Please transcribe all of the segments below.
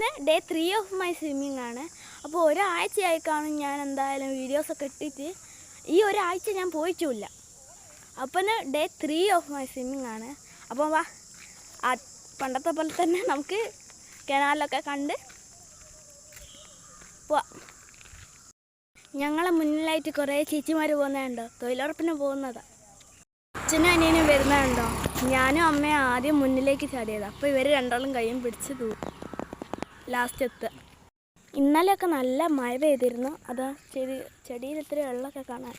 Day 3 of my swimming ആണ്. അപ്പോൾ ഒരാഴ്ചയായി കാണും ഞാൻ എന്തായാലും വീഡിയോസൊക്കെ ഇട്ടിട്ട്. ഈ ഒരാഴ്ച ഞാൻ പോയിട്ടില്ല. അപ്പം ഡേ 3 ഓഫ് മൈ സ്വിമ്മിങ് ആണ്. അപ്പോൾ വാ, പണ്ടത്തെ പോലെ തന്നെ നമുക്ക് കനാലൊക്കെ കണ്ട് പോവാം. ഞങ്ങളെ മുന്നിലായിട്ട് കുറേ ചേച്ചിമാർ പോകുന്നതുണ്ടോ, തൊഴിലുറപ്പിന് പോകുന്നതാണ്. അച്ഛനും അനിയനും വരുന്നതുണ്ടോ. ഞാനും അമ്മയും ആദ്യം മുന്നിലേക്ക് ചാടിയതാണ്. അപ്പോൾ ഇവർ രണ്ടാളും കയ്യും പിടിച്ച് ലാസ്റ്റ് എത്തുക. ഇന്നലെയൊക്കെ നല്ല മഴ പെയ്തിരുന്നു. അതാ ചെടിയിൽ ഇത്തിരി വെള്ളമൊക്കെ കാണാൻ.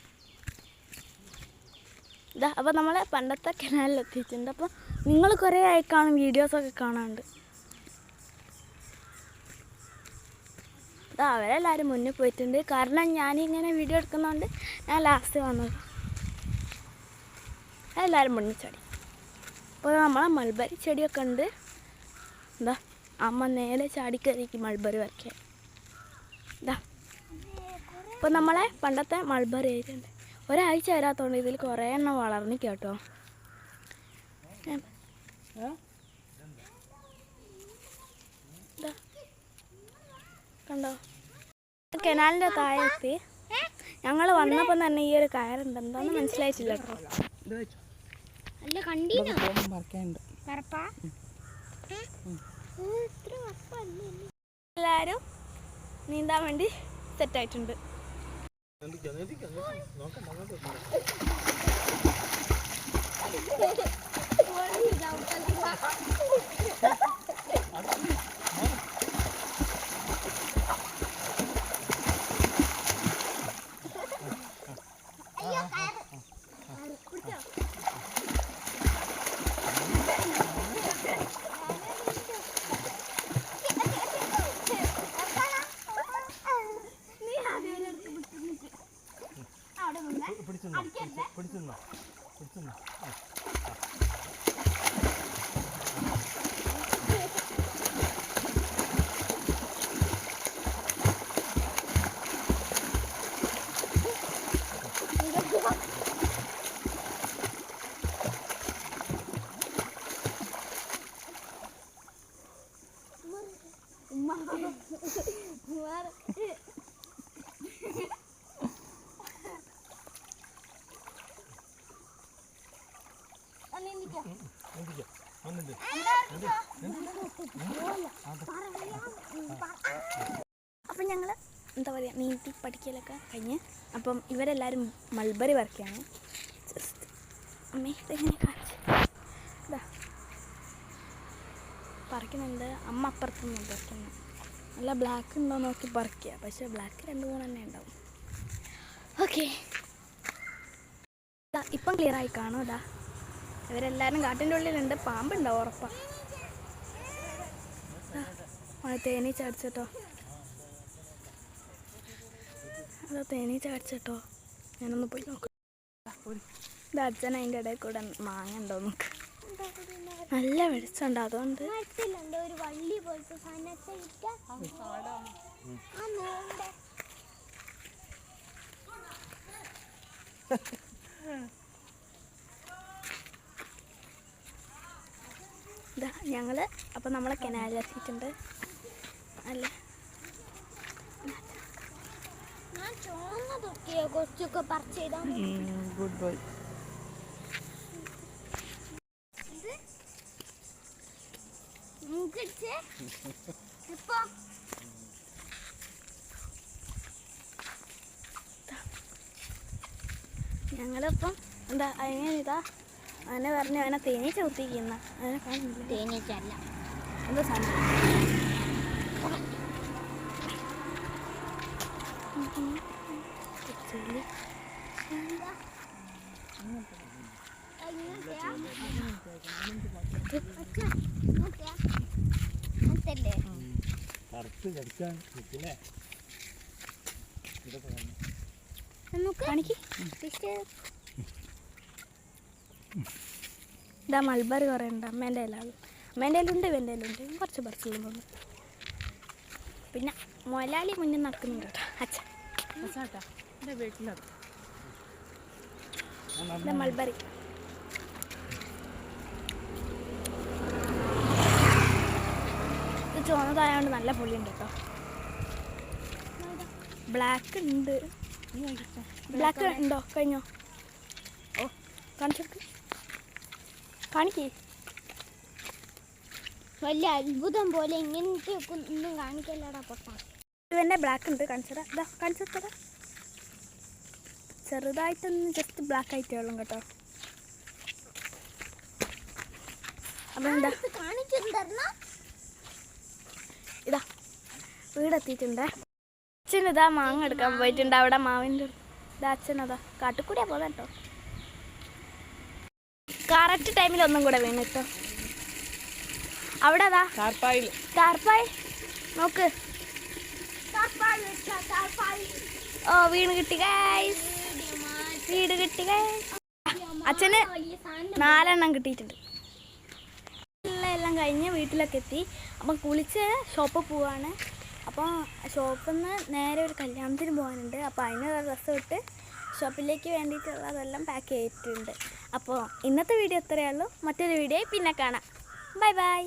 ഇതാ അപ്പോൾ നമ്മൾ പണ്ടത്തെ കനാലിൽ എത്തിയിട്ടുണ്ട്. അപ്പോൾ നിങ്ങൾ കുറേ ആയി കാണും വീഡിയോസൊക്കെ കാണാറുണ്ട്. ഇതാ അവരെല്ലാവരും മുന്നിൽ പോയിട്ടുണ്ട്. കാരണം ഞാനിങ്ങനെ വീഡിയോ എടുക്കുന്നതുകൊണ്ട് ഞാൻ ലാസ്റ്റ് വന്നത്. എല്ലാവരും മുന്നിൽ ചാടി. അപ്പോൾ നമ്മളെ മൾബറി ചെടിയൊക്കെ ഉണ്ട്. എന്താ അമ്മ നേരെ ചാടിക്കറിക്ക് മൾബറി വരയ്ക്കാൻ. ഇതാ ഇപ്പോൾ നമ്മളെ പണ്ടത്തെ മൾബറി ആയിട്ടുണ്ട്. ഒരാഴ്ച വരാത്തതുകൊണ്ട് ഇതിൽ കുറേ എണ്ണം വളർന്നു കേട്ടോ. കണ്ടോ, കനാലിൻ്റെ താഴെത്തി. ഞങ്ങൾ വന്നപ്പോൾ തന്നെ ഈ ഒരു കയറുണ്ട്. എന്താണെന്ന് മനസ്സിലായിട്ടില്ല കേട്ടോ. എല്ലാവരും നീന്താൻ വേണ്ടി സെറ്റായിട്ടുണ്ട്. അപ്പം ഞങ്ങൾ എന്താ പറയുക, നീന്തി പഠിക്കലൊക്കെ കഴിഞ്ഞ് അപ്പം ഇവരെല്ലാവരും മൾബറി വർക്കാണ്. ജസ്റ്റ് അമ്മേ ഇതെങ്ങനെ കാണിച്ചു ഇതാ പറിക്കുന്നുണ്ട്. അമ്മ അപ്പുറത്തുനിന്ന് പറിക്കുന്നു. നല്ല ബ്ലാക്ക് ഉണ്ടോ നോക്കി പറിക്കുക. പക്ഷേ ബ്ലാക്ക് 2-3 തന്നെ ഉണ്ടാവും. ഓക്കെ, ഇപ്പം ക്ലിയർ ആയി കാണും. ഇതാ ഇവരെല്ലാവരും കാട്ടിൻ്റെ ഉള്ളിലുണ്ട്. പാമ്പുണ്ടാവും ഉറപ്പാണ്. തേനീച്ച അടിച്ചിട്ടോ. അതോ തേനീച്ച അടിച്ചിട്ടോ. ഞാനൊന്ന് പോയി നോക്കാം. ഇത് അച്ഛൻ അതിൻ്റെ ഇടയിൽ കൂടെ മാങ്ങ ഉണ്ടോ നോക്ക്. നല്ല വെളിച്ചമുണ്ട്. അതുകൊണ്ട് ഒരു വള്ളി പോലത്തെ ഇതാ ഞങ്ങൾ അപ്പം നമ്മളെ കനാലിലെത്തിയിട്ടുണ്ട്. അല്ലേ കൊച്ചൊക്കെ പറിച്ച് ഗുഡ് ബൈ. ഞങ്ങളിപ്പം എന്താ അതിനെ ഇതാ അതിനെ പറഞ്ഞു അതിനെ തേനീച്ച കുത്തിക്കുന്ന അതിനെ കാണുന്നില്ല. തേനീച്ച അല്ല, എന്താ സാധനം. ഇതാ മൾബറി കുറേ ഉണ്ട്. അമ്മേൻ്റെ ഇലാണ്. അമ്മേൻ്റെ ഇലുണ്ട്, ഇവൻ്റെ ഇലുണ്ട്. കുറച്ച് പറിച്ചുള്ളൂ തോന്നുന്നു. പിന്നെ മൊലാലി മുന്നിൽ നടക്കുന്നുണ്ട് കേട്ടോ. അച്ഛാ മൾബറി ചുവന്നതായതുകൊണ്ട് നല്ല പൊളിയുണ്ട് കേട്ടോ. ബ്ലാക്ക് ഉണ്ട്. ബ്ലാക്ക് ഉണ്ടോ? കഴിഞ്ഞോ? ഓ കാണിച്ചെടുക്ക്, കാണിക്കേ. വലിയ അത്ഭുതം പോലെ ഇങ്ങനത്തെ ഒന്നും കാണിക്കല്ലടാ പൊട്ടാ. ഇത് തന്നെ ബ്ലാക്ക് ഉണ്ട്. കാണിച്ചതാ, ഇതാ കാണിച്ചതാ. ചെറുതായിട്ടൊന്ന് ജസ്റ്റ് ബ്ലാക്ക് ആയിട്ടേ ഉള്ളൂ കേട്ടോ. അപ്പം എന്താ ഇതാ വീടെത്തിയിട്ടുണ്ട്. അച്ഛനിതാ മാങ്ങ എടുക്കാൻ പോയിട്ടുണ്ട്. അവിടെ മാവിൻ്റെ ഇതാ അച്ഛനതാ കാട്ടിക്കൂടിയാ പോകാം കേട്ടോ. കറക്റ്റ് ടൈമിൽ ഒന്നും കൂടെ വീണ് കേട്ടോ. അവിടെ അതാ ടാർപ്പായി നോക്ക്. ഓ വീണ് കിട്ടി ഗൈസ്, വീട് കിട്ടി ഗൈസ്. അച്ഛന് 4 എണ്ണം കിട്ടിയിട്ടുണ്ട്. എല്ലാം കഴിഞ്ഞ് വീട്ടിലൊക്കെ എത്തി. അപ്പം കുളിച്ച് ഷോപ്പിൽ പോവാണ്. അപ്പോൾ ഷോപ്പിൽ നിന്ന് നേരെ ഒരു കല്യാണത്തിന് പോകാനുണ്ട്. അപ്പോൾ അതിനുള്ള ഡ്രസ്സ് ഇട്ട് ഷോപ്പിലേക്ക് വേണ്ടിയിട്ടുള്ളതെല്ലാം പാക്ക് ചെയ്തിട്ടുണ്ട്. അപ്പോൾ ഇന്നത്തെ വീഡിയോ ഇത്രയേ ഉള്ളൂ. മറ്റൊരു വീഡിയോ പിന്നെ കാണാം. Bye bye.